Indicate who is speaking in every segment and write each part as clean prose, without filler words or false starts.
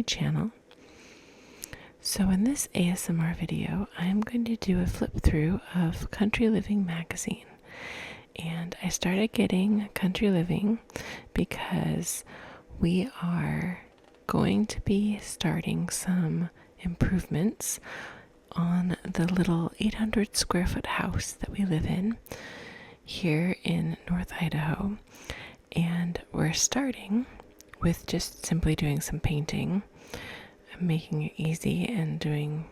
Speaker 1: channel. So in this ASMR video, I'm going to do a flip through of Country Living magazine. And I started getting Country Living because we are going to be starting some improvements on the little 800 square foot house that we live in here in North Idaho. And we're starting with just simply doing some painting, making it easy and doing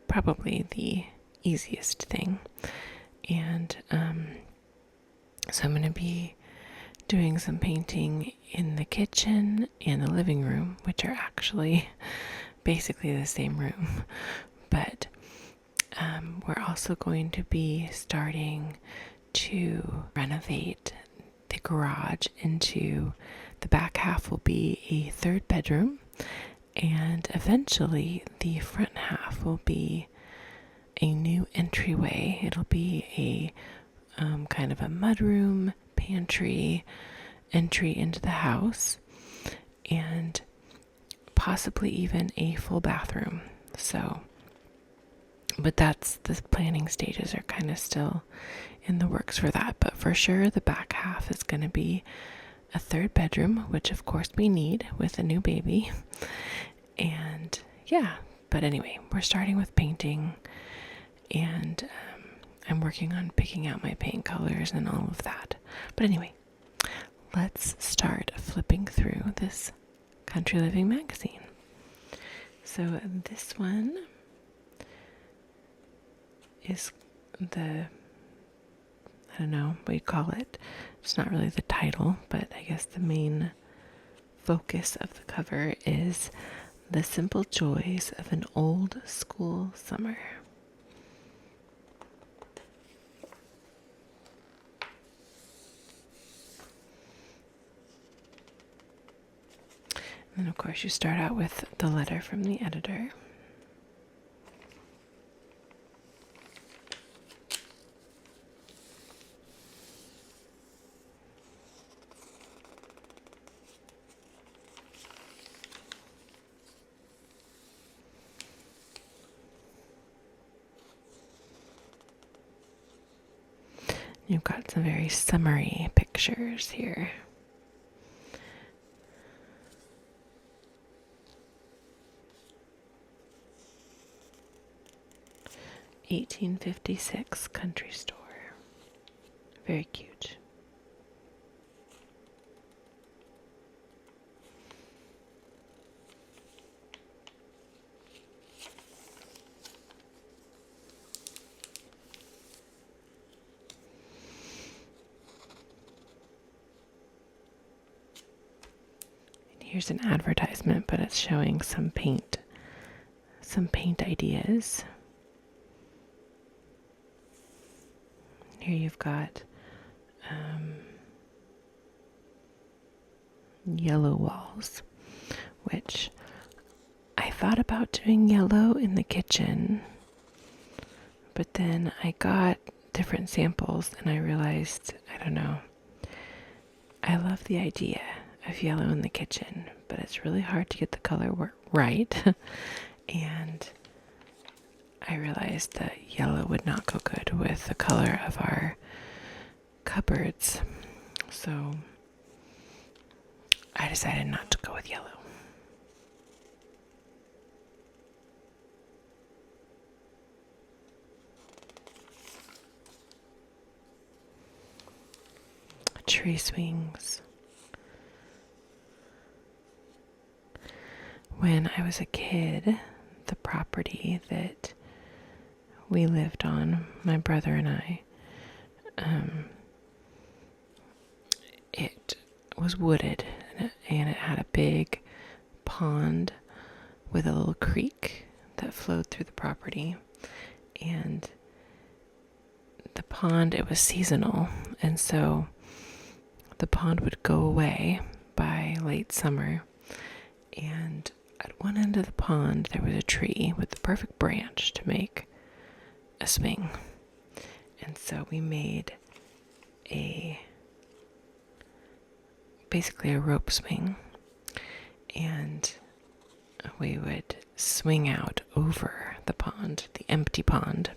Speaker 1: probably the easiest thing. And so I'm going to be doing some painting in the kitchen and the living room, which are actually basically the same room. But we're also going to be starting to renovate the garage into the back half will be a third bedroom, and eventually the front half will be a new entryway. It'll be a kind of a mudroom, pantry, entry into the house, and possibly even a full bathroom. So, but that's, the planning stages are kind of still in the works for that. But for sure, the back half is going to be a third bedroom, which of course we need with a new baby. And yeah, but anyway, we're starting with painting, and I'm working on picking out my paint colors and all of that. But anyway, let's start flipping through this Country Living magazine. So this one is I don't know what you call it. It's not really the title, but I guess the main focus of the cover is The Simple Joys of an Old School Summer. And then, of course, you start out with the letter from the editor. You've got some very summery pictures here. $18.56 country store. Very cute. Here's an advertisement, but it's showing some paint ideas. Here you've got yellow walls, which I thought about doing yellow in the kitchen, but then I got different samples and I realized, I don't know, I love the idea of yellow in the kitchen, but it's really hard to get the color right. And I realized that yellow would not go good with the color of our cupboards. So I decided not to go with yellow. Tree swings. When I was a kid, the property that we lived on, my brother and I, it was wooded, and it had a big pond with a little creek that flowed through the property. And the pond, it was seasonal, and so the pond would go away by late summer, and at one end of the pond there was a tree with the perfect branch to make a swing. And so we made basically a rope swing, and we would swing out over the pond, the empty pond.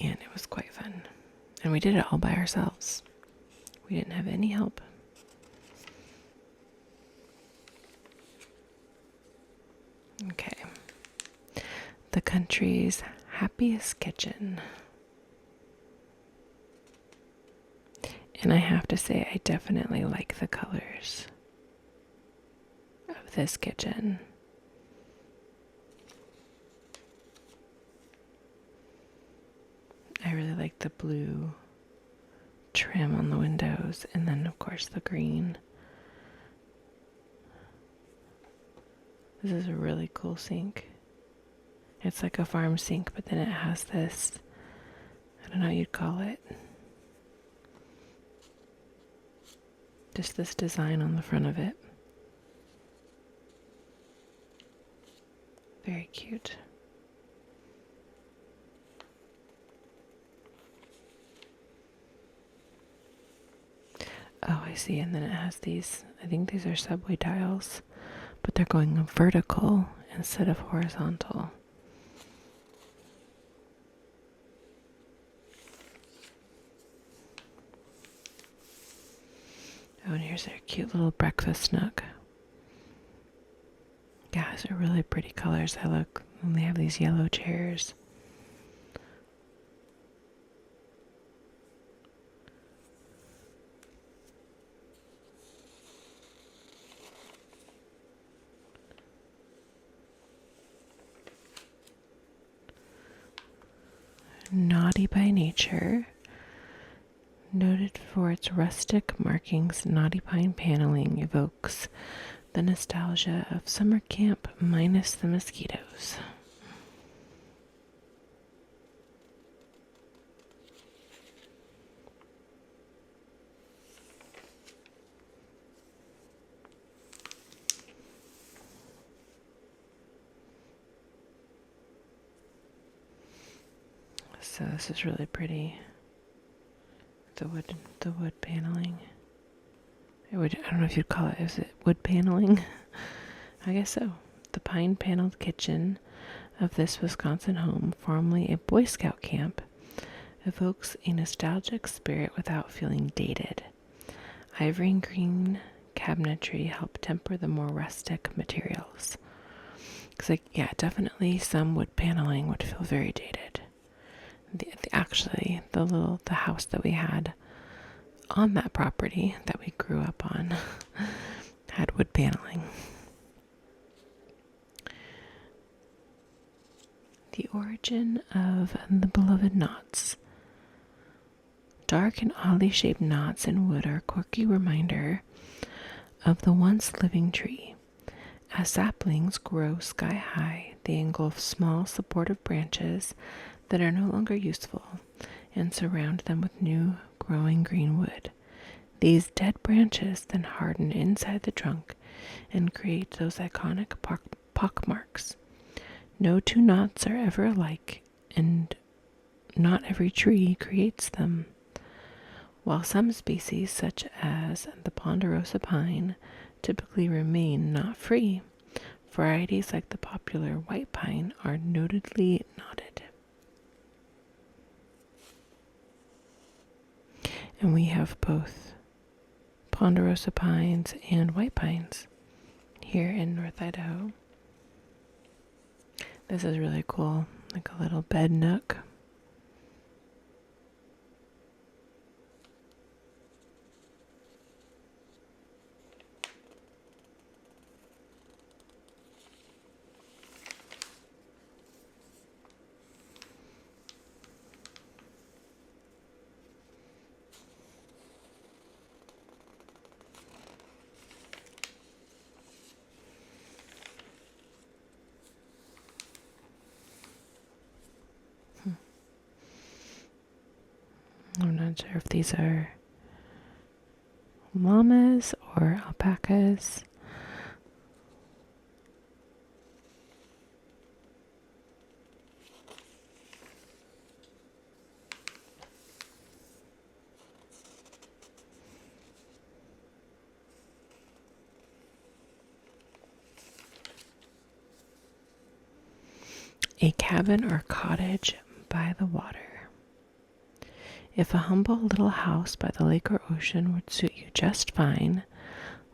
Speaker 1: And it was quite fun. And we did it all by ourselves. We didn't have any help. Okay. The country's happiest kitchen. And I have to say, I definitely like the colors of this kitchen. I really like the blue trim on the windows, and then of course the green. This is a really cool sink. It's like a farm sink, but then it has this, I don't know what you'd call it, just this design on the front of it. Very cute. Oh, I see. And then it has these, I think these are subway tiles, but they're going vertical instead of horizontal. Oh, and here's their cute little breakfast nook. Yeah, these are really pretty colors. I look, and they have these yellow chairs. Naughty by nature. Noted for its rustic markings, Naughty Pine paneling evokes the nostalgia of summer camp minus the mosquitoes. So this is really pretty. The wood paneling. I don't know if you'd call it, is it wood paneling? I guess so. The pine paneled kitchen of this Wisconsin home, formerly a Boy Scout camp, evokes a nostalgic spirit without feeling dated. Ivory and green cabinetry help temper the more rustic materials. Because, definitely some wood paneling would feel very dated. Actually, the house that we had on that property that we grew up on had wood paneling. The origin of the beloved knots. Dark and oddly shaped knots in wood are a quirky reminder of the once living tree. As saplings grow sky high, they engulf small supportive branches that are no longer useful and surround them with new growing green wood. These dead branches then harden inside the trunk and create those iconic pock marks. No two knots are ever alike, and not every tree creates them. While some species, such as the ponderosa pine, typically remain knot free, varieties like the popular white pine are notedly knotted. And we have both ponderosa pines and white pines here in North Idaho. This is really cool, like a little bed nook. I'm not sure if these are llamas or alpacas. A cabin or cottage by the water. If a humble little house by the lake or ocean would suit you just fine,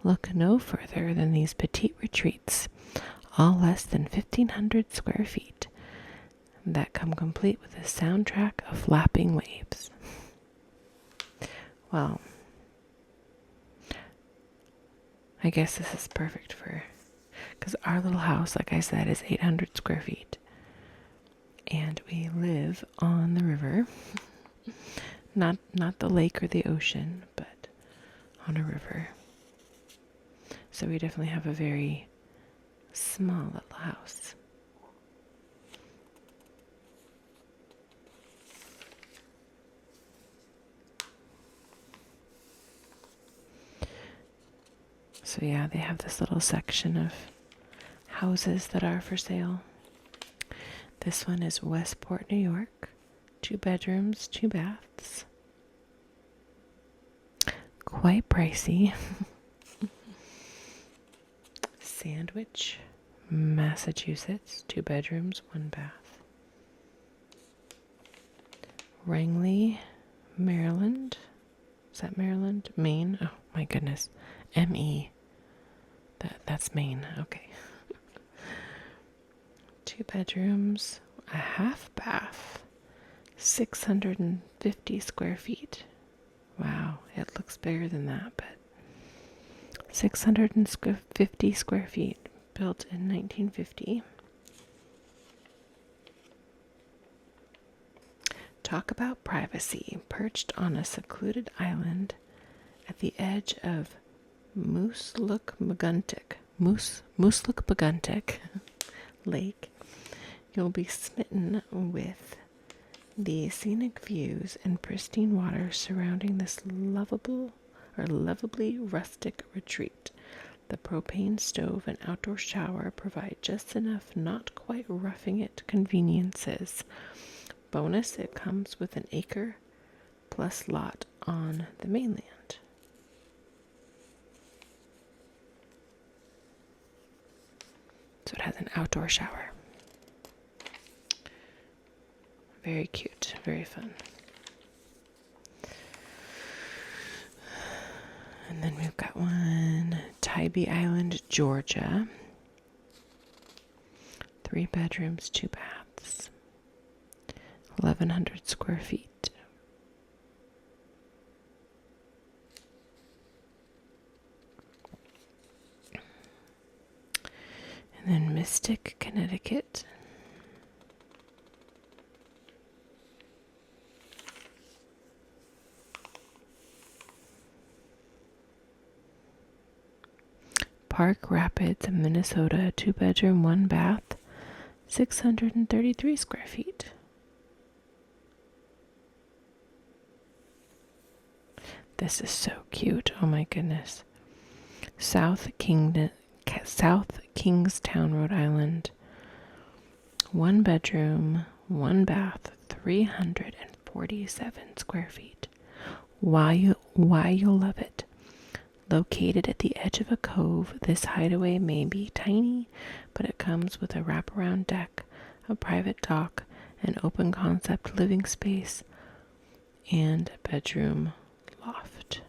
Speaker 1: look no further than these petite retreats, all less than 1,500 square feet, that come complete with a soundtrack of lapping waves. Well, I guess this is perfect because our little house, like I said, is 800 square feet. And we live on the river. Not the lake or the ocean, but on a river. So we definitely have a very small little house. So yeah, they have this little section of houses that are for sale. This one is Westport, New York. 2 bedrooms, 2 baths. Quite pricey. Sandwich, Massachusetts. 2 bedrooms, 1 bath. Rangeley, Maryland. Is that Maryland? Maine? Oh my goodness. M-E. That's Maine. Okay. 2 bedrooms, a half bath. 650 square feet. Wow, it looks bigger than that, but 650 square feet, built in 1950. Talk about privacy, perched on a secluded island at the edge of Mooselook Lake. You'll be smitten with the scenic views and pristine water surrounding this lovably rustic retreat. The propane stove and outdoor shower provide just enough not quite roughing it conveniences. Bonus, it comes with an acre plus lot on the mainland. So it has an outdoor shower. Very cute, very fun. And then we've got one, Tybee Island, Georgia. 3 bedrooms, 2 baths. 1,100 square feet. And then Mystic, Connecticut. Park Rapids, Minnesota, 2 bedroom, 1 bath, 633 square feet. This is so cute. Oh my goodness. South Kingstown, Rhode Island. 1 bedroom, 1 bath, 347 square feet. Why you'll love it. Located at the edge of a cove, this hideaway may be tiny, but it comes with a wraparound deck, a private dock, an open concept living space, and a bedroom loft.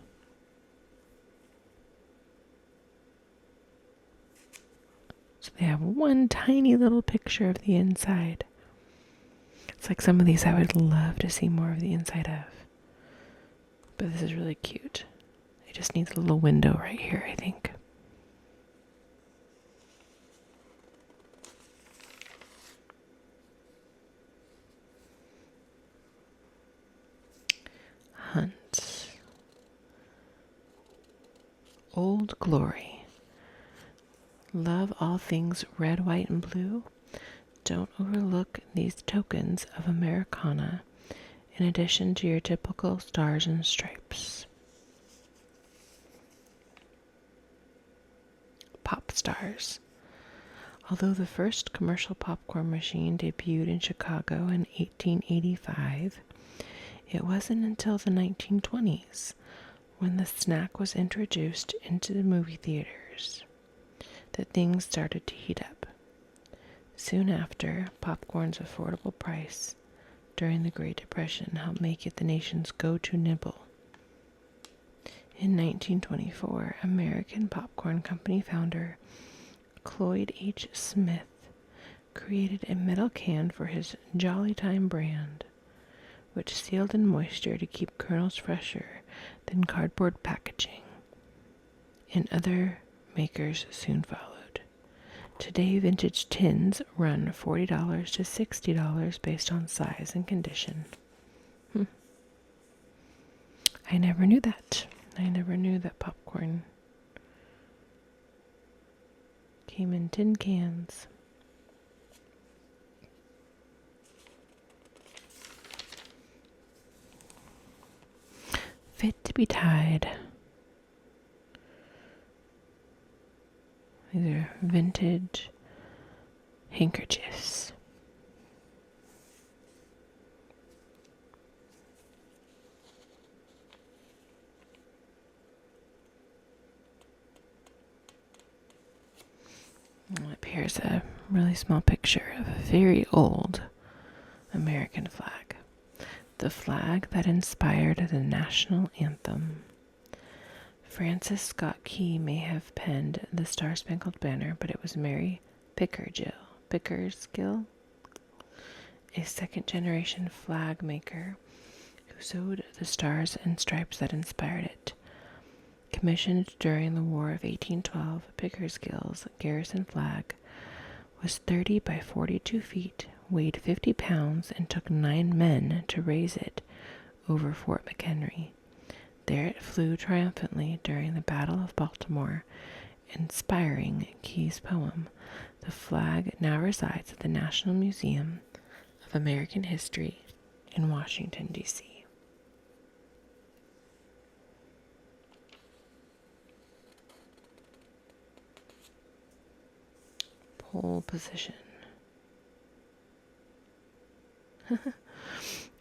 Speaker 1: So they have one tiny little picture of the inside. It's like some of these I would love to see more of the inside of. But this is really cute. It just needs a little window right here, I think. Hunt. Old Glory. Love all things red, white, and blue? Don't overlook these tokens of Americana in addition to your typical stars and stripes. Pop stars. Although the first commercial popcorn machine debuted in Chicago in 1885, it wasn't until the 1920s when the snack was introduced into the movie theaters that things started to heat up. Soon after, popcorn's affordable price during the Great Depression helped make it the nation's go-to nibble. In 1924, American Popcorn Company founder Cloyd H. Smith created a metal can for his Jolly Time brand, which sealed in moisture to keep kernels fresher than cardboard packaging, and other makers soon followed. Today, vintage tins run $40 to $60 based on size and condition. I never knew that. I never knew that popcorn came in tin cans. Fit to be tied. These are vintage handkerchiefs. Up here's a really small picture of a very old American flag. The flag that inspired the national anthem. Francis Scott Key may have penned the Star-Spangled Banner, but it was Mary Pickersgill, a second-generation flag maker who sewed the stars and stripes that inspired it. Commissioned during the War of 1812, Pickersgill's garrison flag was 30 by 42 feet, weighed 50 pounds, and took 9 men to raise it over Fort McHenry. There it flew triumphantly during the Battle of Baltimore, inspiring Key's poem. The flag now resides at the National Museum of American History in Washington, D.C. Pole position.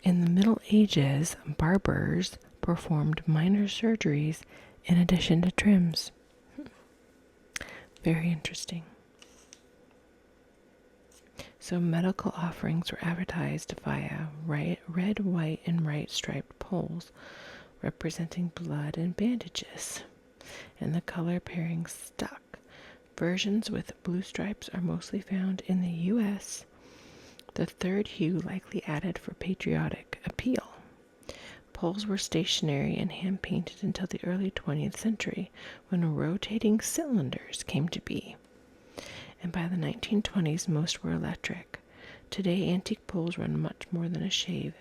Speaker 1: In the Middle Ages, barbers performed minor surgeries in addition to trims. Very interesting. So medical offerings were advertised via red, white, and white striped poles representing blood and bandages, and the color pairing stuck. Versions with blue stripes are mostly found in the U.S., the third hue likely added for patriotic appeal. Poles were stationary and hand-painted until the early 20th century, when rotating cylinders came to be. And by the 1920s, most were electric. Today, antique poles run much more than a shave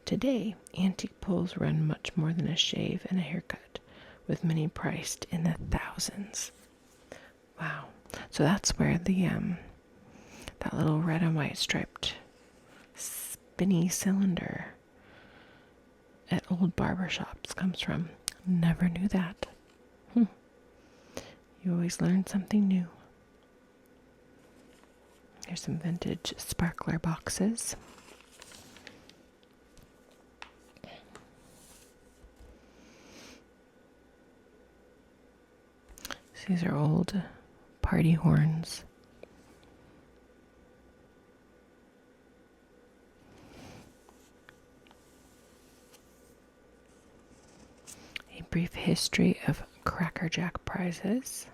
Speaker 1: Today, antique poles run much more than a shave and a haircut, with many priced in the thousands. Wow. So that's where the that little red and white striped spinny cylinder at old barber shops comes from. Never knew that. You always learn something new. Here's some vintage sparkler boxes. These are old party horns. A brief history of Cracker Jack prizes.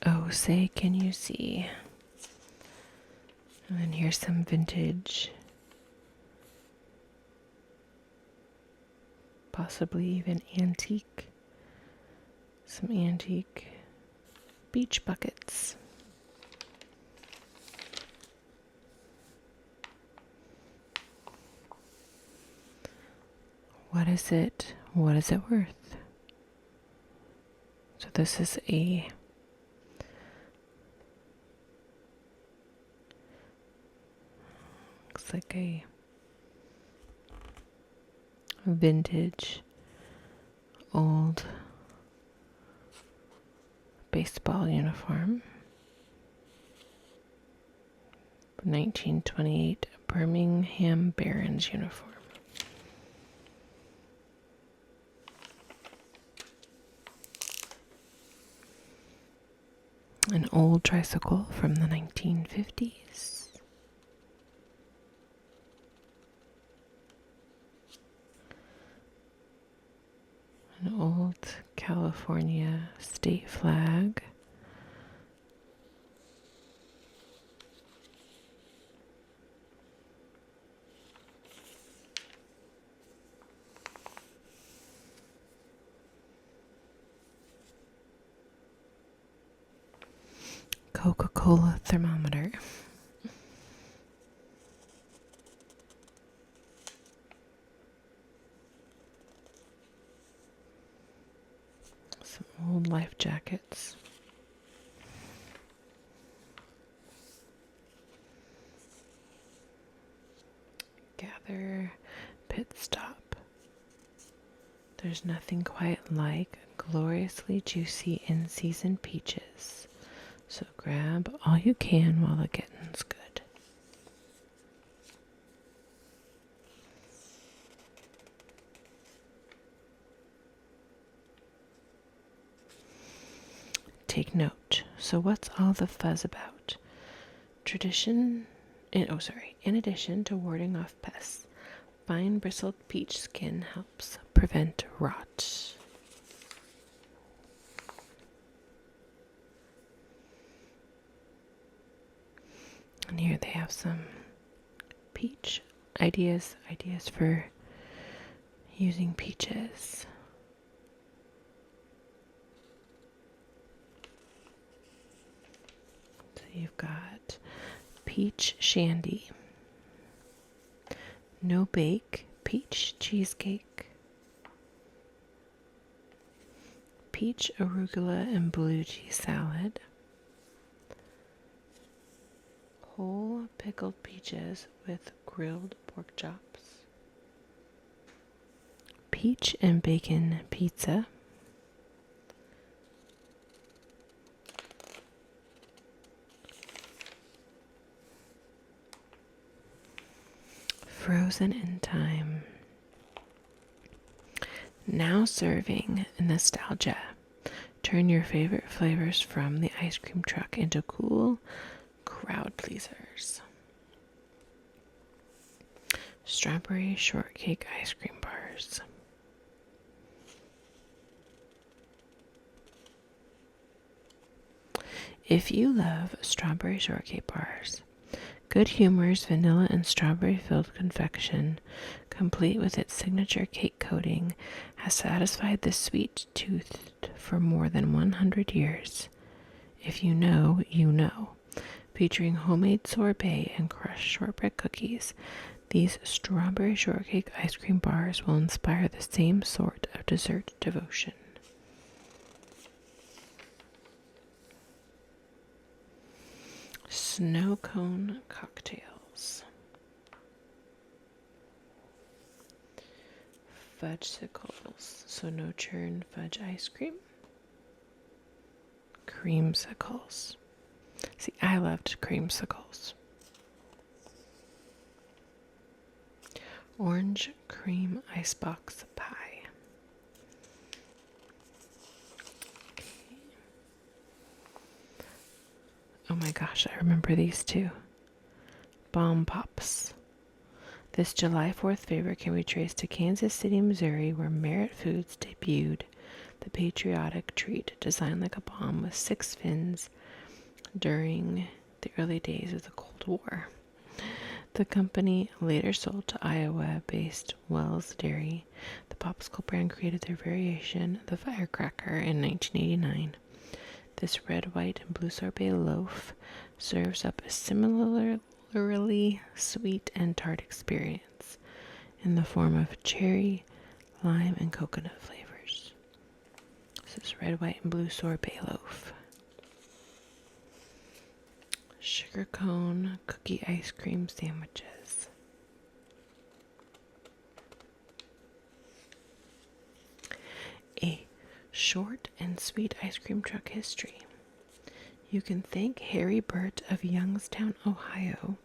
Speaker 1: Oh, say, can you see? And then here's some vintage, possibly even antique, some antique beach buckets. What is it? What is it worth? So this is looks like a vintage old baseball uniform. 1928 Birmingham Barons uniform. An old tricycle from the 1950s. An old California state flag. Coca-Cola thermometer. Some old life jackets. Gather pit stop. There's nothing quite like gloriously juicy in-season peaches. So grab all you can while the getting's good. Take note. So what's all the fuzz about? In addition to warding off pests, fine bristled peach skin helps prevent rot. And here they have some peach ideas for using peaches. So you've got peach shandy, no bake peach cheesecake, peach arugula and blue cheese salad, whole pickled peaches with grilled pork chops, peach and bacon pizza, frozen in time. Now serving nostalgia. Turn your favorite flavors from the ice cream truck into cool crowd pleasers. Strawberry shortcake ice cream bars. If you love strawberry shortcake bars, Good Humor's vanilla and strawberry-filled confection, complete with its signature cake coating, has satisfied the sweet tooth for more than 100 years. If you know, you know. Featuring homemade sorbet and crushed shortbread cookies, these strawberry shortcake ice cream bars will inspire the same sort of dessert devotion. Snow cone cocktails. Fudgesicles, so no churn fudge ice cream. Creamsicles. See, I loved creamsicles. Orange cream icebox pie. Oh my gosh, I remember these two. Bomb Pops. This July 4th favorite can be traced to Kansas City, Missouri, where Merit Foods debuted the patriotic treat designed like a bomb with 6 fins during the early days of the Cold War. The company later sold to Iowa-based Wells Dairy. The Popsicle brand created their variation, the Firecracker, in 1989. This red, white, and blue sorbet loaf serves up a similarly sweet and tart experience in the form of cherry, lime, and coconut flavors. This is red, white, and blue sorbet loaf. Sugar cone cookie ice cream sandwiches. A Short and sweet ice cream truck history. You can thank Harry Burt of Youngstown, Ohio,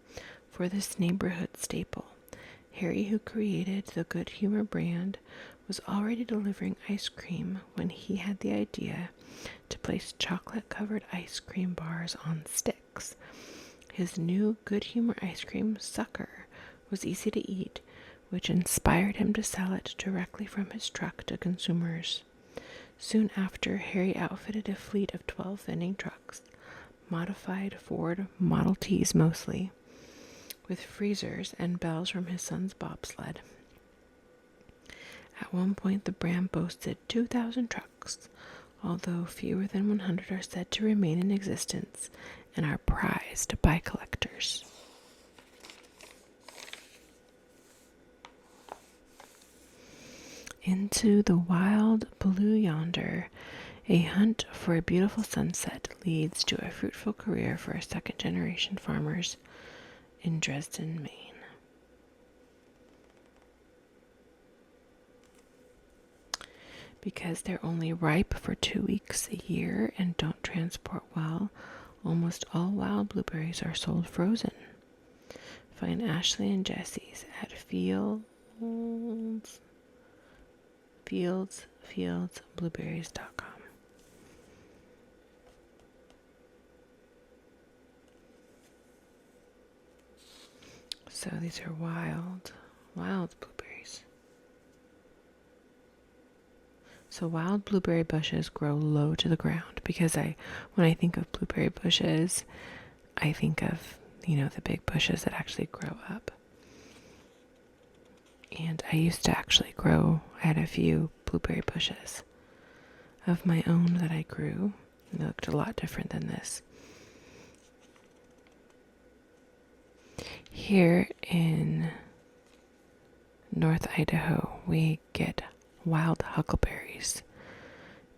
Speaker 1: for this neighborhood staple. Harry, who created the Good Humor brand, was already delivering ice cream when he had the idea to place chocolate-covered ice cream bars on sticks. His new Good Humor ice cream, Sucker, was easy to eat, which inspired him to sell it directly from his truck to consumers. Soon after, Harry outfitted a fleet of 12 vending trucks, modified Ford Model Ts mostly, with freezers and bells from his son's bobsled. At one point, the brand boasted 2,000 trucks, although fewer than 100 are said to remain in existence and are prized by collectors. Into the wild blue yonder, a hunt for a beautiful sunset leads to a fruitful career for second-generation farmers in Dresden, Maine. Because they're only ripe for 2 weeks a year and don't transport well, almost all wild blueberries are sold frozen. Find Ashley and Jesse's at fieldsblueberries.com. So these are wild blueberries. So wild blueberry bushes grow low to the ground because when I think of blueberry bushes, I think of, the big bushes that actually grow up. And I used to actually I had a few blueberry bushes of my own that I grew. They looked a lot different than this. Here in North Idaho, we get wild huckleberries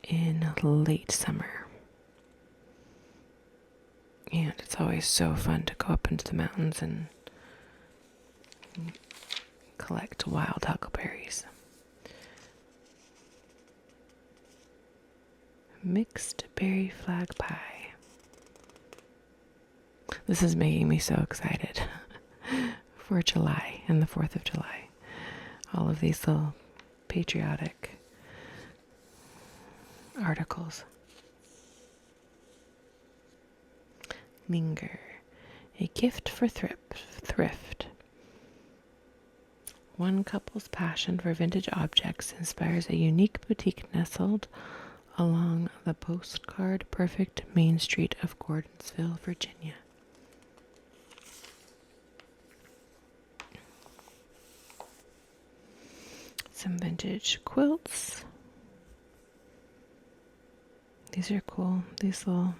Speaker 1: in late summer. And it's always so fun to go up into the mountains and collect wild huckleberries. Mixed berry flag pie. This is making me so excited for July and the 4th of July. All of these little patriotic articles. Linger, a gift for thrift. One couple's passion for vintage objects inspires a unique boutique nestled along the postcard perfect main street of Gordonsville, Virginia. Some vintage quilts. These are cool. These little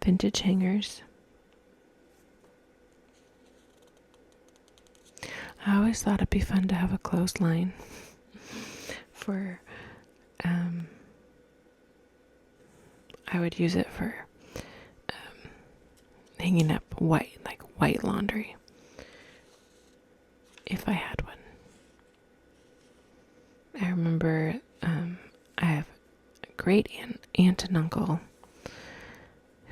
Speaker 1: vintage hangers. I always thought it'd be fun to have a clothesline for, I would use it for hanging up white laundry, if I had one. I remember I have a great aunt and uncle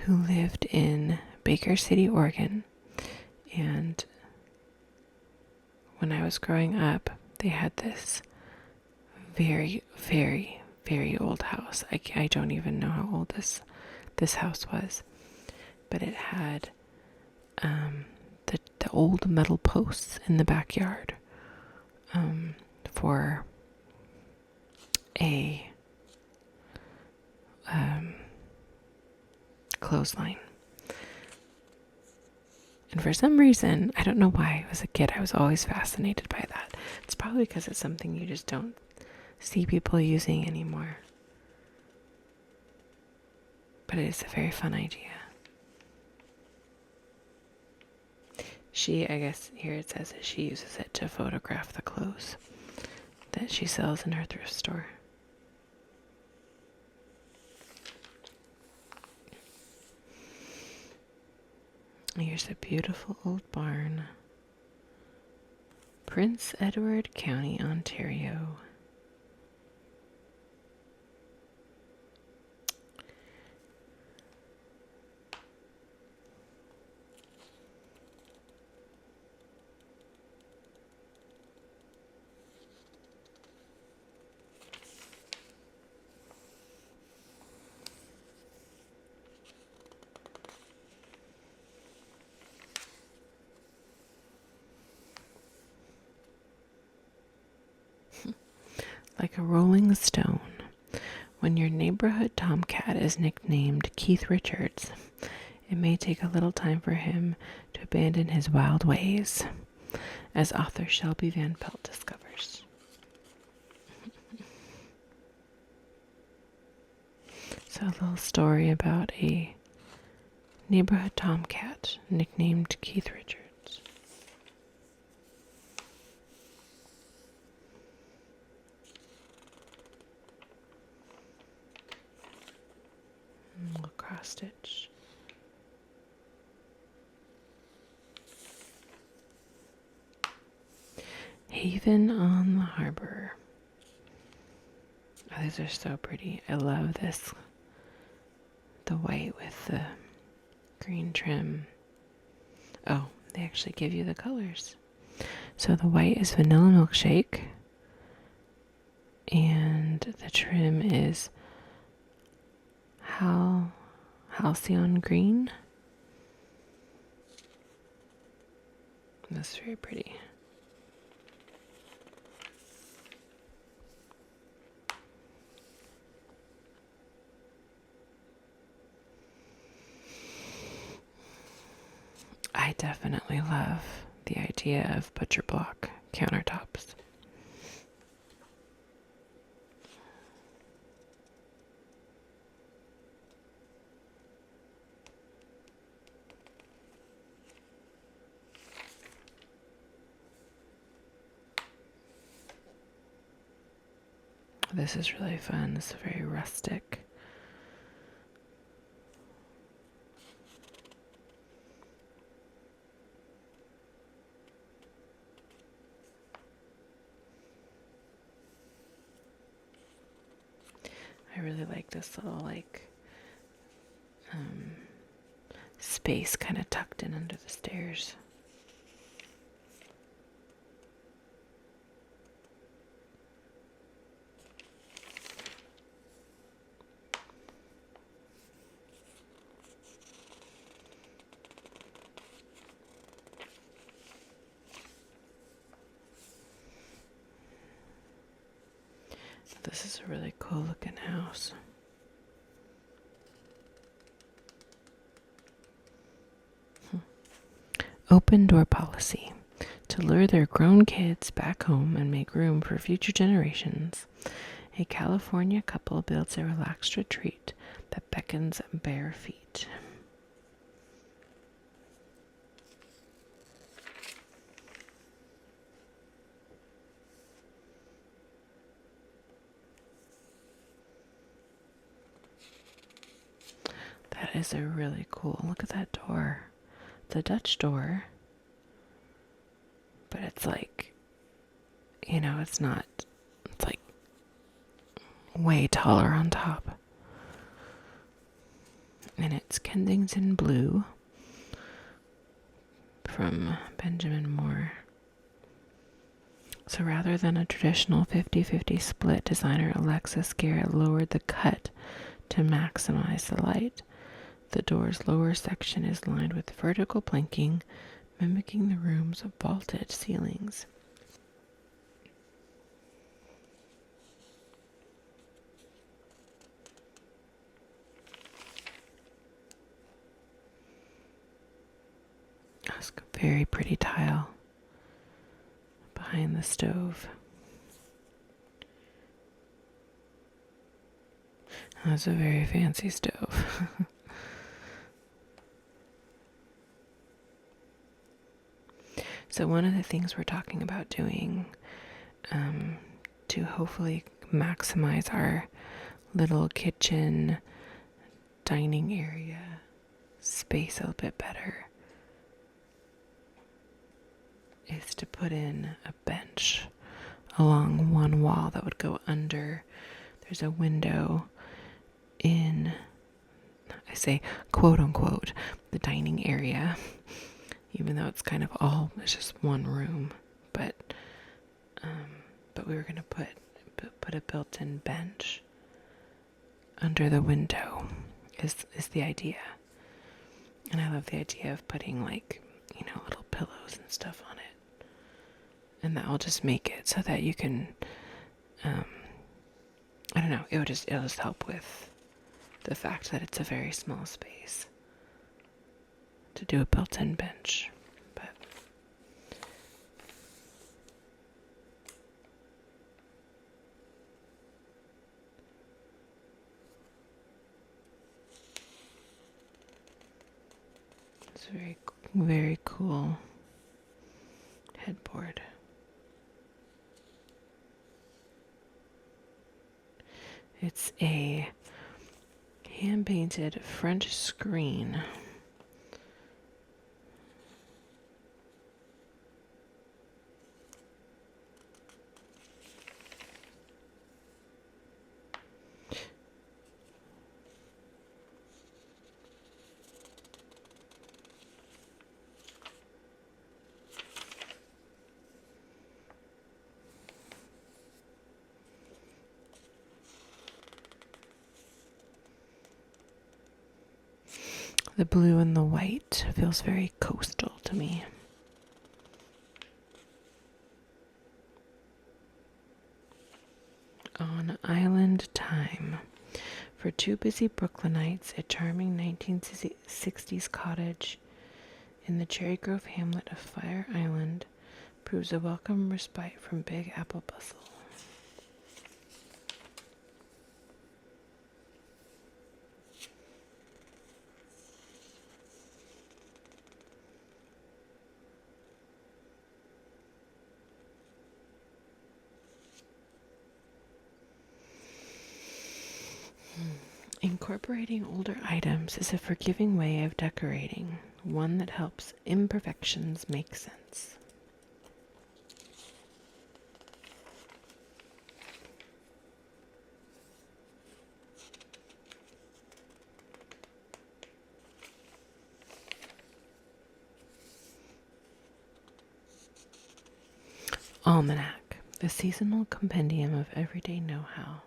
Speaker 1: who lived in Baker City, Oregon, and when I was growing up, they had this very, very, very old house. I don't even know how old this house was, but it had the old metal posts in the backyard for a clothesline. And for some reason, I don't know why, as a kid, I was always fascinated by that. It's probably because it's something you just don't see people using anymore. But it is a very fun idea. I guess here it says that she uses it to photograph the clothes that she sells in her thrift store. Here's a beautiful old barn. Prince Edward County, Ontario. like a rolling stone. When your neighborhood tomcat is nicknamed Keith Richards, it may take a little time for him to abandon his wild ways, as author Shelby Van Pelt discovers. So a little story about a neighborhood tomcat nicknamed Keith Richards. A little cross stitch. Haven on the Harbor. Oh, these are so pretty. I love this. The white with the green trim. Oh, they actually give you the colors. So the white is vanilla milkshake, and the trim is halcyon green. That's very pretty. I definitely love the idea of butcher block countertops. This is really fun. This is very rustic. I really like this little space kind of tucked in under the stairs. This is a really cool looking house. Open door policy. To lure their grown kids back home and make room for future generations, a California couple builds a relaxed retreat that beckons bare feet. That is a really cool, look at that door. It's a Dutch door, but it's like, it's not, it's like way taller on top. And it's Kensington Blue from Benjamin Moore. So rather than a traditional 50-50 split, designer Alexis Garrett lowered the cut to maximize the light. The door's lower section is lined with vertical planking, mimicking the room's vaulted ceilings. That's a very pretty tile behind the stove. That's a very fancy stove. So one of the things we're talking about doing to hopefully maximize our little kitchen dining area space a little bit better is to put in a bench along one wall that would go under. There's a window in, I say quote unquote, the dining area, even though it's kind of it's just one room, but we were going to put a built-in bench under the window is the idea. And I love the idea of putting little pillows and stuff on it. And that will just make it so that you can I don't know, it'll just help with the fact that it's a very small space to do a built-in bench. But it's a very, very cool headboard. It's a hand-painted French screen. The blue and the white feels very coastal to me. On Island Time. For two busy Brooklynites, a charming 1960s cottage in the Cherry Grove hamlet of Fire Island proves a welcome respite from Big Apple bustle. Incorporating older items is a forgiving way of decorating, one that helps imperfections make sense. Almanac, the seasonal compendium of everyday know-how.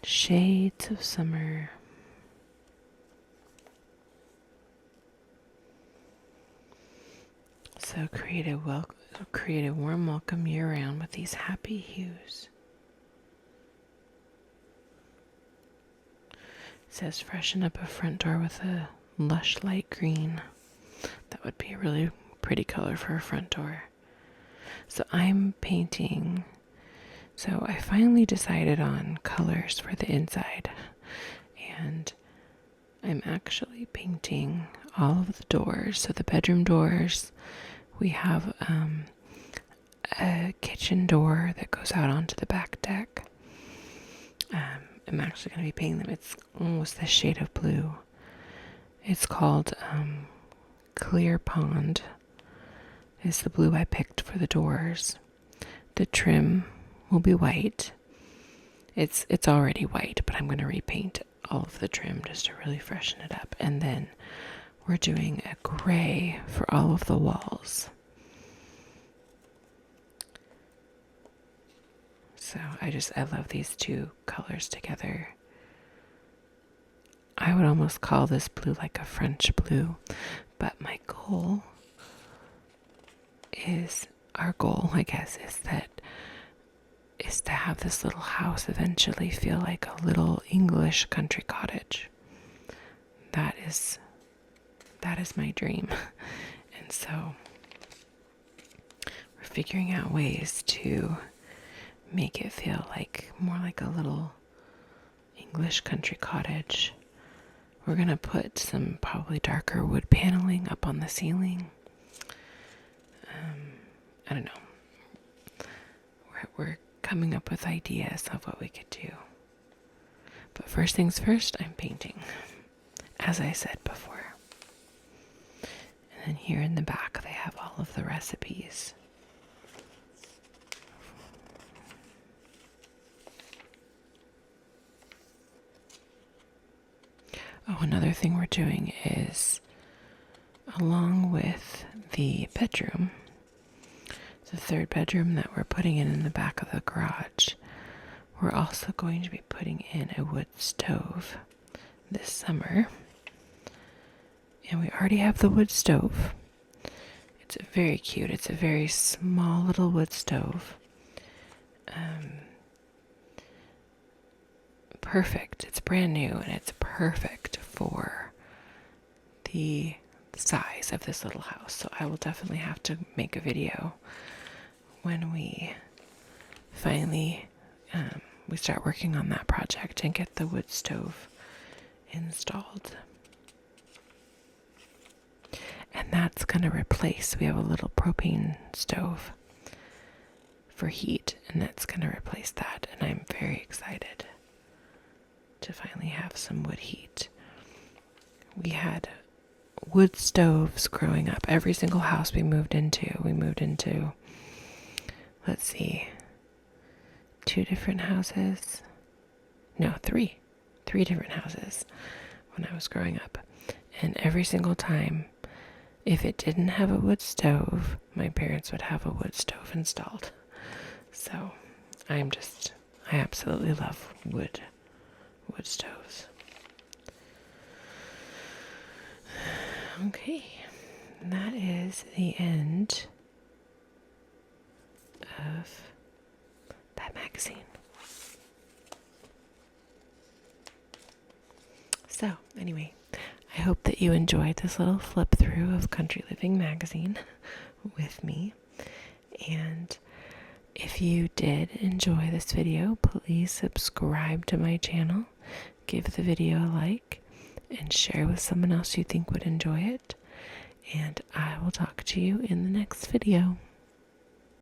Speaker 1: Shades of Summer. So create a warm welcome year-round with these happy hues. It says freshen up a front door with a lush light green. That would be a really pretty color for a front door. So I'm painting. So I finally decided on colors for the inside, and I'm actually painting all of the doors. So the bedroom doors, we have a kitchen door that goes out onto the back deck. I'm actually going to be painting them. It's almost the shade of blue. It's called Clear Pond is the blue I picked for the doors. The trim will be white. It's already white, but I'm going to repaint all of the trim just to really freshen it up. And then we're doing a gray for all of the walls. So I love these two colors together. I would almost call this blue like a French blue, but our goal, I guess, is to have this little house eventually feel like a little English country cottage. That is my dream. And so we're figuring out ways to make it feel like more like a little English country cottage. We're going to put some probably darker wood paneling up on the ceiling. I don't know. We're coming up with ideas of what we could do. But first things first, I'm painting, as I said before. And then here in the back, they have all of the recipes. Oh, another thing we're doing is, along with the bedroom, the third bedroom that we're putting in the back of the garage, we're also going to be putting in a wood stove this summer. And we already have the wood stove. It's very cute. It's a very small little wood stove. Perfect. It's brand new and it's perfect for the size of this little house. So I will definitely have to make a video when we finally we start working on that project and get the wood stove installed. And that's going to replace, we have a little propane stove for heat, and that's going to replace that. And I'm very excited to finally have some wood heat. We had wood stoves growing up. Every single house we moved into, let's see, 2 different houses. No, 3 different houses when I was growing up. And every single time, if it didn't have a wood stove, my parents would have a wood stove installed. So I absolutely love wood stoves. Okay, that is the end of that magazine. So, anyway, I hope that you enjoyed this little flip through of Country Living magazine with me. And if you did enjoy this video, please subscribe to my channel, give the video a like, and share with someone else you think would enjoy it. And I will talk to you in the next video.